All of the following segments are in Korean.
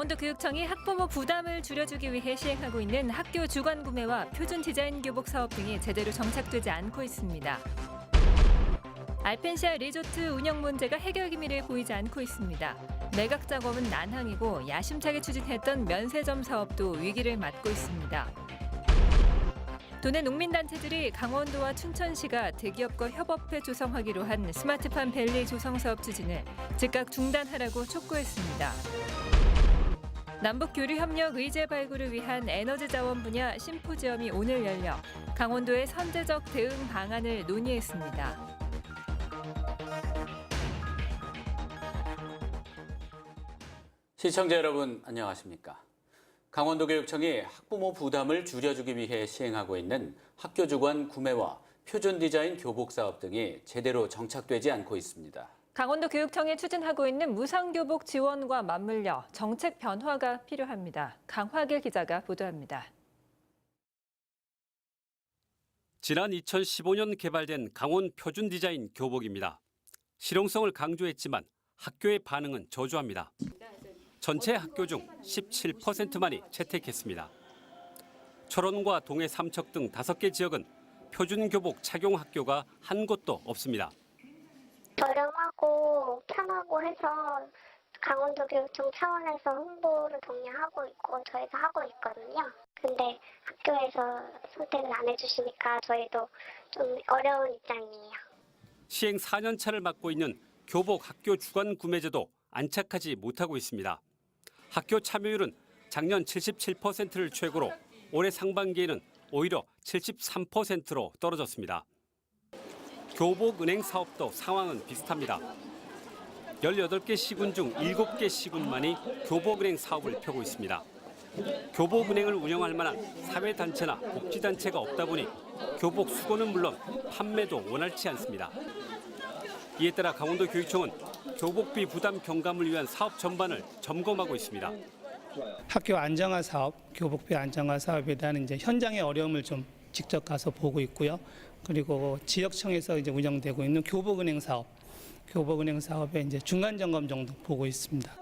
강원도교육청이 학부모 부담을 줄여주기 위해 시행하고 있는 학교 주관 구매와 표준 디자인 교복 사업 등이 제대로 정착되지 않고 있습니다. 알펜시아 리조트 운영 문제가 해결 기미를 보이지 않고 있습니다. 매각 작업은 난항이고 야심차게 추진했던 면세점 사업도 위기를 맞고 있습니다. 도내 농민단체들이 강원도와 춘천시가 대기업과 협업해 조성하기로 한 스마트팜 밸리 조성 사업 추진을 즉각 중단하라고 촉구했습니다. 남북교류협력 의제 발굴을 위한 에너지 자원 분야 심포지엄이 오늘 열려 강원도의 선제적 대응 방안을 논의했습니다. 시청자 여러분 안녕하십니까? 강원도교육청이 학부모 부담을 줄여주기 위해 시행하고 있는 학교 주관 구매와 표준 디자인 교복 사업 등이 제대로 정착되지 않고 있습니다. 강원도교육청이 추진하고 있는 무상교복 지원과 맞물려 정책 변화가 필요합니다. 강화길 기자가 보도합니다. 지난 2015년 개발된 강원 표준 디자인 교복입니다. 실용성을 강조했지만 학교의 반응은 저조합니다. 전체 학교 중 17%만이 채택했습니다. 철원과 동해 삼척 등 5개 지역은 표준 교복 착용 학교가 한 곳도 없습니다. 저렴하고 편하고 해서 강원도교육청 차원에서 홍보를 독려하고 있고 저희도 하고 있거든요. 근데 학교에서 선택을 안 해주시니까 저희도 좀 어려운 입장이에요. 시행 4년 차를 맞고 있는 교복 학교 주관 구매제도 안착하지 못하고 있습니다. 학교 참여율은 작년 77%를 최고로 올해 상반기에는 오히려 73%로 떨어졌습니다. 교복 은행 사업도 상황은 비슷합니다. 18개 시군 중 7개 시군만이 교복 은행 사업을 펴고 있습니다. 교복 은행을 운영할 만한 사회단체나 복지단체가 없다 보니 교복 수거는 물론 판매도 원활치 않습니다. 이에 따라 강원도교육청은 교복비 부담 경감을 위한 사업 전반을 점검하고 있습니다. 학교 안정화 사업, 교복비 안정화 사업에 대한 현장의 어려움을 좀 직접 가서 보고 있고요. 그리고 지역청에서 운영되고 있는 교복은행 사업의 중간 점검 정도 보고 있습니다.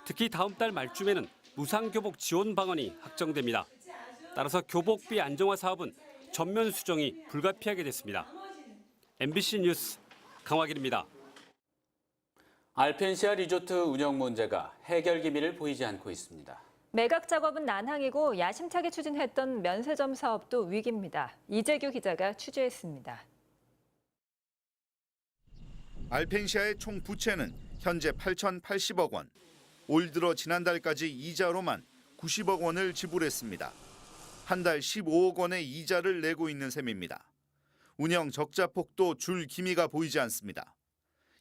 특히 다음 달 말쯤에는 무상교복 지원 방안이 확정됩니다. 따라서 교복비 안정화 사업은 전면 수정이 불가피하게 됐습니다. MBC 뉴스 강화길입니다. 알펜시아 리조트 운영 문제가 해결 기미를 보이지 않고 있습니다. 매각 작업은 난항이고 야심차게 추진했던 면세점 사업도 위기입니다. 이재규 기자가 취재했습니다. 알펜시아의 총 부채는 현재 8,080억 원. 올 들어 지난달까지 이자로만 90억 원을 지불했습니다. 한 달 15억 원의 이자를 내고 있는 셈입니다. 운영 적자폭도 줄 기미가 보이지 않습니다.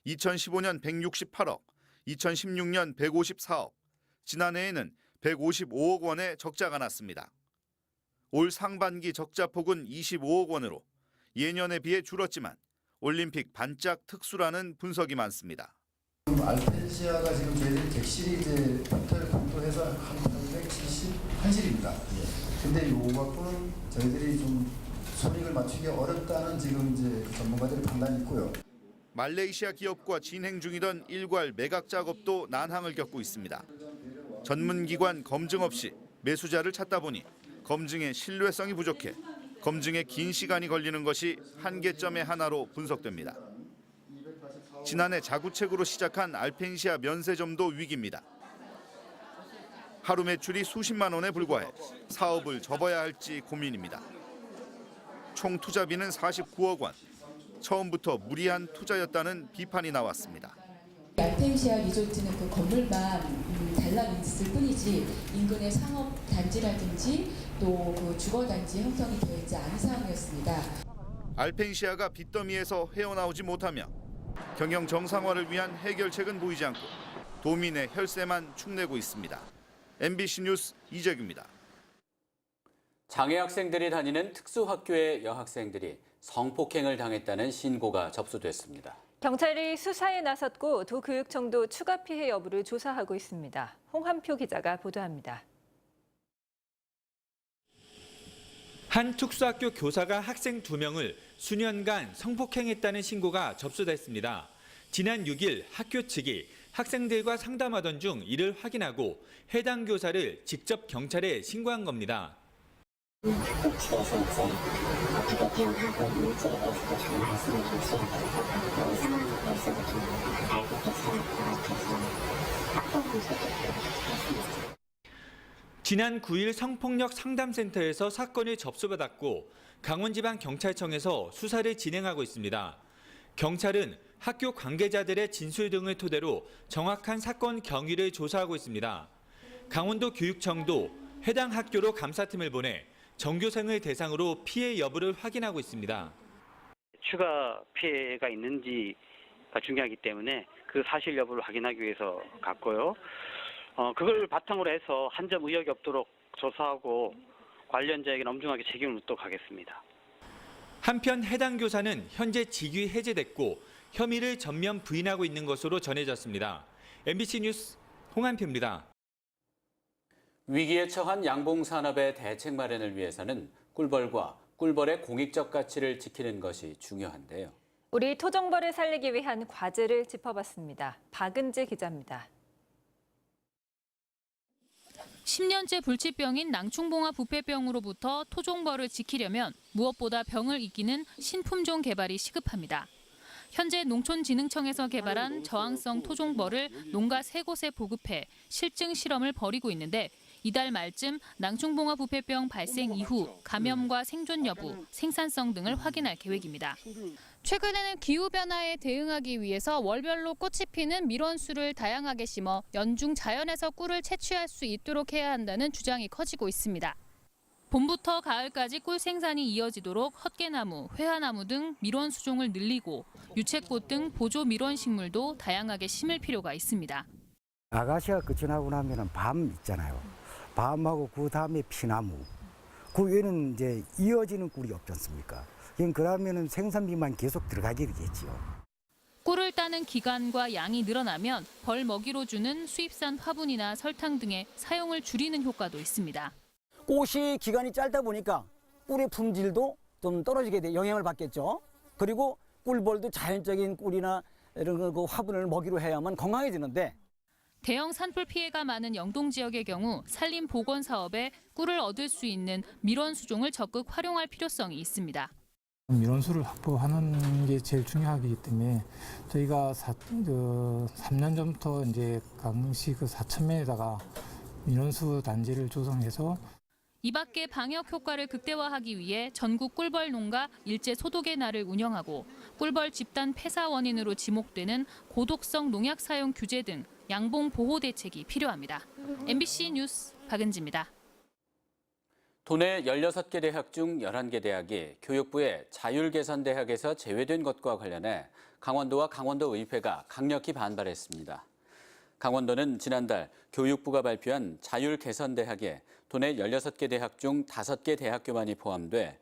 2015년 168억, 2016년 154억, 지난해에는 155억 원의 적자가 났습니다. 올 상반기 적자폭은 25억 원으로 예년에 비해 줄었지만 올림픽 반짝 특수라는 분석이 많습니다. 알펜시아가 지금 저희들이 객실이 호텔 공도해서 한 871실입니다. 근데 요 갖고는 저희들이 좀 손익을 맞추기 어렵다는 지금 전문가들의 판단이 있고요. 말레이시아 기업과 진행 중이던 일괄 매각 작업도 난항을 겪고 있습니다. 전문기관 검증 없이 매수자를 찾다 보니 검증의 신뢰성이 부족해 검증에 긴 시간이 걸리는 것이 한계점의 하나로 분석됩니다. 지난해 자구책으로 시작한 알펜시아 면세점도 위기입니다. 하루 매출이 수십만 원에 불과해 사업을 접어야 할지 고민입니다. 총 투자비는 49억 원. 처음부터 무리한 투자였다는 비판이 나왔습니다. 알펜시아 리조트는 그 건물만 달라있을 뿐이지 인근의 상업 단지라든지 또 그 주거 단지 형성이 되어 있지 않은 상황이었습니다. 알펜시아가 빚더미에서 헤어나오지 못하며 경영 정상화를 위한 해결책은 보이지 않고 도민의 혈세만 축내고 있습니다. MBC 뉴스 이재규입니다. 장애 학생들이 다니는 특수학교의 여학생들이 성폭행을 당했다는 신고가 접수됐습니다. 경찰이 수사에 나섰고 도교육청도 추가 피해 여부를 조사하고 있습니다. 홍한표 기자가 보도합니다. 한 특수학교 교사가 학생 2명을 수년간 성폭행했다는 신고가 접수됐습니다. 지난 6일 학교 측이 학생들과 상담하던 중 이를 확인하고 해당 교사를 직접 경찰에 신고한 겁니다. 학교 측에서 이제 어떻게 대응하고 있는지에 대해서도 좀 말씀을 좀 드려야 이 상황에 대해서도 좀 알고 계셔야 할 것 같아서 학부모님들도 그렇습니다. 지난 9일 성폭력 상담센터에서 사건을 접수받았고 강원지방경찰청에서 수사를 진행하고 있습니다. 경찰은 학교 관계자들의 진술 등을 토대로 정확한 사건 경위를 조사하고 있습니다. 강원도 교육청도 해당 학교로 감사팀을 보내 전교생을 대상으로 피해 여부를 확인하고 있습니다. 추가 피해가 있는지가 중요하기 때문에 그 사실 여부를 확인하기 위해서 갔고요. 그걸 바탕으로 해서 한 점 의혹이 없도록 조사하고 관련자에게는 엄중하게 책임을 묻도록 하겠습니다. 한편 해당 교사는 현재 직위 해제됐고 혐의를 전면 부인하고 있는 것으로 전해졌습니다. MBC 뉴스 홍한표입니다. 위기에 처한 양봉산업의 대책 마련을 위해서는 꿀벌과 꿀벌의 공익적 가치를 지키는 것이 중요한데요. 우리 토종벌을 살리기 위한 과제를 짚어봤습니다. 박은지 기자입니다. 10년째 불치병인 낭충봉화 부패병으로부터 토종벌을 지키려면 무엇보다 병을 이기는 신품종 개발이 시급합니다. 현재 농촌진흥청에서 개발한 저항성 토종벌을 농가 3곳에 보급해 실증 실험을 벌이고 있는데 이달 말쯤 낭충봉화 부패병 발생 이후 감염과 생존 여부, 생산성 등을 확인할 계획입니다. 최근에는 기후변화에 대응하기 위해서 월별로 꽃이 피는 밀원수를 다양하게 심어 연중 자연에서 꿀을 채취할 수 있도록 해야 한다는 주장이 커지고 있습니다. 봄부터 가을까지 꿀 생산이 이어지도록 헛개나무, 회화나무 등 밀원 수종을 늘리고 유채꽃 등 보조 밀원 식물도 다양하게 심을 필요가 있습니다. 아가씨가 끝이 나고 나면은 밤 있잖아요. 밤하고 그 다음에 피나무. 그 외에는 이제 이어지는 꿀이 없지 않습니까? 그러면은 생산비만 계속 들어가게 되겠지요. 꿀을 따는 기간과 양이 늘어나면 벌 먹이로 주는 수입산 화분이나 설탕 등의 사용을 줄이는 효과도 있습니다. 꽃이 기간이 짧다 보니까 꿀의 품질도 좀 떨어지게 돼 영향을 받겠죠. 그리고 꿀벌도 자연적인 꿀이나 이런 그 화분을 먹이로 해야만 건강해지는데 대형 산불 피해가 많은 영동 지역의 경우 산림 복원 사업에 꿀을 얻을 수 있는 밀원 수종을 적극 활용할 필요성이 있습니다. 밀원수를 확보하는 게 제일 중요하기 때문에 저희가 3년 전부터 이제 강릉시 그 4,000명에다가 밀원수 단지를 조성해서 이 밖에 방역 효과를 극대화하기 위해 전국 꿀벌 농가 일제 소독의 날을 운영하고 꿀벌 집단 폐사 원인으로 지목되는 고독성 농약 사용 규제 등 양봉 보호 대책이 필요합니다. MBC 뉴스 박은지입니다. 도내 16개 대학 중 11개 대학이 교육부의 자율개선대학에서 제외된 것과 관련해 강원도와 강원도의회가 강력히 반발했습니다. 강원도는 지난달 교육부가 발표한 자율개선대학에 도내 16개 대학 중 5개 대학교만이 포함돼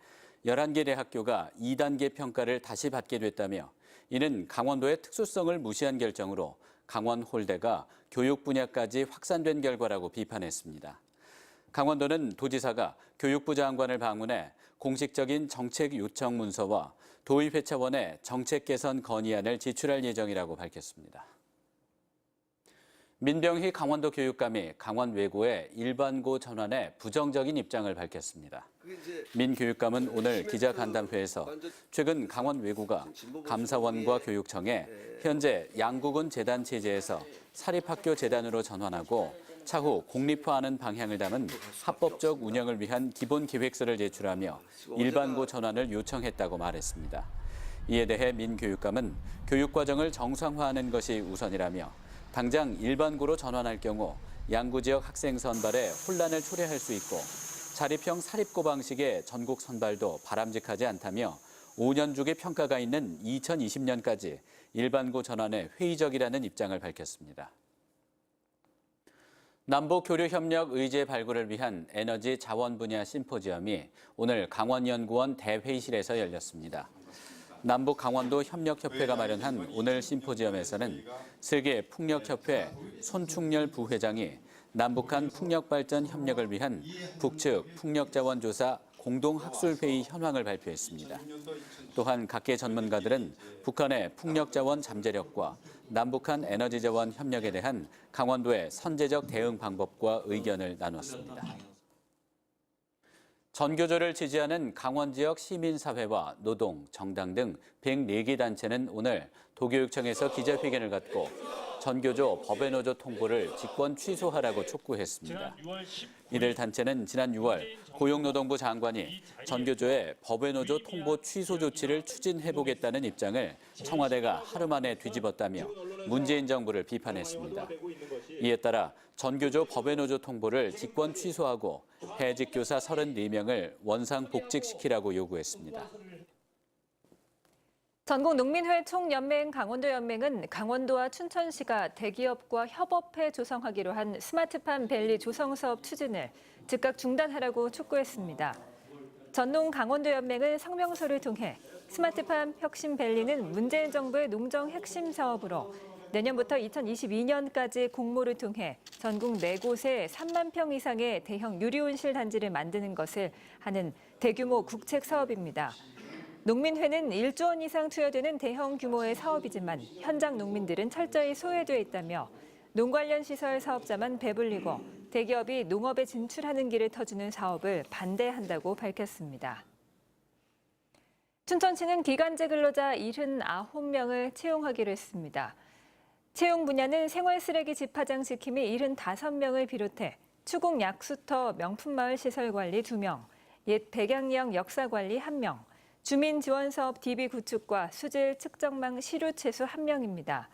11개 대학교가 2단계 평가를 다시 받게 됐다며 이는 강원도의 특수성을 무시한 결정으로 강원 홀대가 교육 분야까지 확산된 결과라고 비판했습니다. 강원도는 도지사가 교육부 장관을 방문해 공식적인 정책 요청 문서와 도의회 차원의 정책 개선 건의안을 제출할 예정이라고 밝혔습니다. 민병희 강원도 교육감이 강원 외고의 일반고 전환에 부정적인 입장을 밝혔습니다. 민 교육감은 오늘 기자간담회에서 최근 강원 외고가 감사원과 교육청에 현재 양국은 재단 체제에서 사립학교 재단으로 전환하고 차후 공립화하는 방향을 담은 합법적 운영을 위한 기본 계획서를 제출하며 일반고 전환을 요청했다고 말했습니다. 이에 대해 민 교육감은 교육과정을 정상화하는 것이 우선이라며 당장 일반고로 전환할 경우 양구 지역 학생 선발에 혼란을 초래할 수 있고 자립형 사립고 방식의 전국 선발도 바람직하지 않다며 5년 주기 평가가 있는 2020년까지 일반고 전환에 회의적이라는 입장을 밝혔습니다. 남북교류협력 의제 발굴을 위한 에너지 자원 분야 심포지엄이 오늘 강원연구원 대회의실에서 열렸습니다. 남북 강원도 협력협회가 마련한 오늘 심포지엄에서는 세계 풍력협회 손충렬 부회장이 남북한 풍력발전 협력을 위한 북측 풍력자원조사 공동학술회의 현황을 발표했습니다. 또한 각계 전문가들은 북한의 풍력자원 잠재력과 남북한 에너지자원 협력에 대한 강원도의 선제적 대응 방법과 의견을 나눴습니다. 전교조를 지지하는 강원 지역 시민사회와 노동, 정당 등 104개 단체는 오늘 도교육청에서 기자회견을 갖고 전교조 법외노조 통보를 직권 취소하라고 촉구했습니다. 이들 단체는 지난 6월 고용노동부 장관이 전교조의 법외노조 통보 취소 조치를 추진해보겠다는 입장을 청와대가 하루 만에 뒤집었다며 문재인 정부를 비판했습니다. 이에 따라 전교조 법외노조 통보를 직권 취소하고 해직 교사 34명을 원상 복직시키라고 요구했습니다. 전국농민회 총연맹 강원도연맹은 강원도와 춘천시가 대기업과 협업해 조성하기로 한 스마트팜 밸리 조성 사업 추진을 즉각 중단하라고 촉구했습니다. 전농 강원도연맹은 성명서를 통해 스마트팜 혁신 밸리는 문재인 정부의 농정 핵심 사업으로 내년부터 2022년까지 공모를 통해 전국 4곳에 3만 평 이상의 대형 유리온실 단지를 만드는 것을 하는 대규모 국책 사업입니다. 농민회는 1조 원 이상 투여되는 대형 규모의 사업이지만 현장 농민들은 철저히 소외돼 있다며 농 관련 시설 사업자만 배불리고 대기업이 농업에 진출하는 길을 터주는 사업을 반대한다고 밝혔습니다. 춘천시는 기간제 근로자 79명을 채용하기로 했습니다. 채용 분야는 생활쓰레기 집화장 지킴이 75명을 비롯해 추궁 약수터 명품마을 시설관리 2명, 옛 백양역 역사관리 1명, 주민지원사업 DB 구축과 수질 측정망 시료 채수 1명입니다.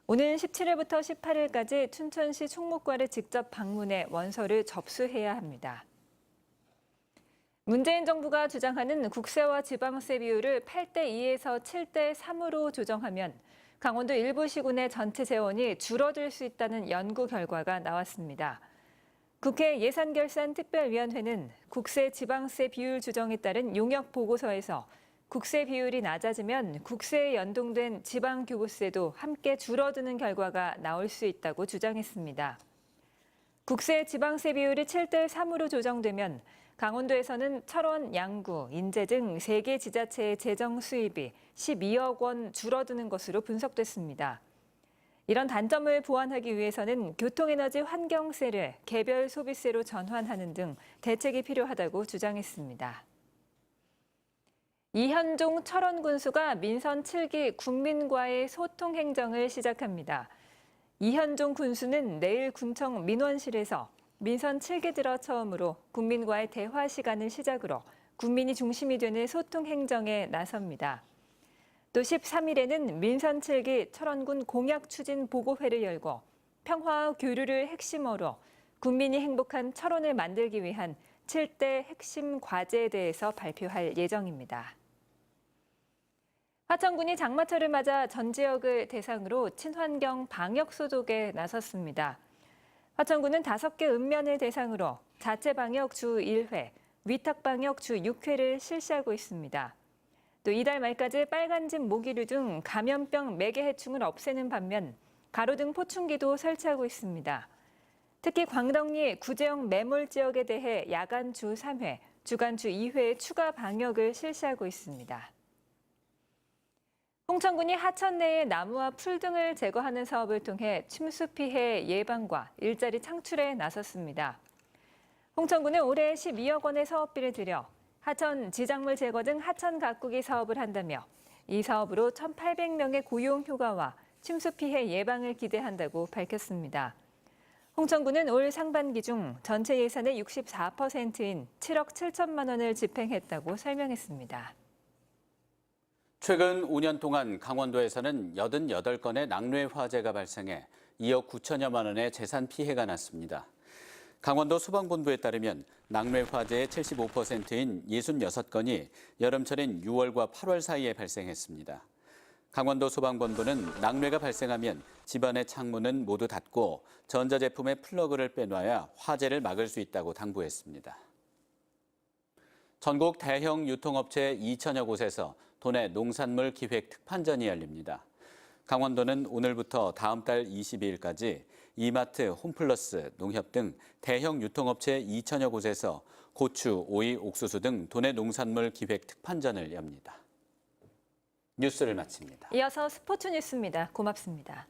오는 17일부터 18일까지 춘천시 총무과를 직접 방문해 원서를 접수해야 합니다. 문재인 정부가 주장하는 국세와 지방세 비율을 8대2에서 7대3으로 조정하면 강원도 일부 시군의 전체 재원이 줄어들 수 있다는 연구 결과가 나왔습니다. 국회 예산결산특별위원회는 국세 지방세 비율 조정에 따른 용역 보고서에서 국세 비율이 낮아지면 국세에 연동된 지방교부세도 함께 줄어드는 결과가 나올 수 있다고 주장했습니다. 국세 지방세 비율이 7대3으로 조정되면 강원도에서는 철원, 양구, 인제 등 3개 지자체의 재정 수입이 12억 원 줄어드는 것으로 분석됐습니다. 이런 단점을 보완하기 위해서는 교통에너지 환경세를 개별 소비세로 전환하는 등 대책이 필요하다고 주장했습니다. 이현종 철원 군수가 민선 7기 국민과의 소통 행정을 시작합니다. 이현종 군수는 내일 군청 민원실에서 민선 7기 들어 처음으로 국민과의 대화 시간을 시작으로 국민이 중심이 되는 소통 행정에 나섭니다. 또 13일에는 민선 7기 철원군 공약 추진 보고회를 열고 평화와 교류를 핵심어로 국민이 행복한 철원을 만들기 위한 7대 핵심 과제에 대해서 발표할 예정입니다. 화천군이 장마철을 맞아 전 지역을 대상으로 친환경 방역 소독에 나섰습니다. 화천군은 5개 읍면을 대상으로 자체 방역 주 1회, 위탁 방역 주 6회를 실시하고 있습니다. 또 이달 말까지 빨간집 모기류 등 감염병 매개 해충을 없애는 반면 가로등 포충기도 설치하고 있습니다. 특히 광덕리 구제역 매몰 지역에 대해 야간 주 3회, 주간 주 2회 추가 방역을 실시하고 있습니다. 홍천군이 하천 내의 나무와 풀 등을 제거하는 사업을 통해 침수 피해 예방과 일자리 창출에 나섰습니다. 홍천군은 올해 12억 원의 사업비를 들여 하천 지작물 제거 등 하천 가꾸기 사업을 한다며 이 사업으로 1,800명의 고용 효과와 침수 피해 예방을 기대한다고 밝혔습니다. 홍천군은 올 상반기 중 전체 예산의 64%인 7억 7천만 원을 집행했다고 설명했습니다. 최근 5년 동안 강원도에서는 88건의 낙뢰 화재가 발생해 2억 9천여만 원의 재산 피해가 났습니다. 강원도 소방본부에 따르면 낙뢰 화재의 75%인 66건이 여름철인 6월과 8월 사이에 발생했습니다. 강원도 소방본부는 낙뢰가 발생하면 집안의 창문은 모두 닫고 전자제품의 플러그를 빼놔야 화재를 막을 수 있다고 당부했습니다. 전국 대형 유통업체 2천여 곳에서 도내 농산물 기획 특판전이 열립니다. 강원도는 오늘부터 다음 달 22일까지 이마트, 홈플러스, 농협 등 대형 유통업체 2천여 곳에서 고추, 오이, 옥수수 등 도내 농산물 기획 특판전을 엽니다. 뉴스를 마칩니다. 이어서 스포츠 뉴스입니다. 고맙습니다.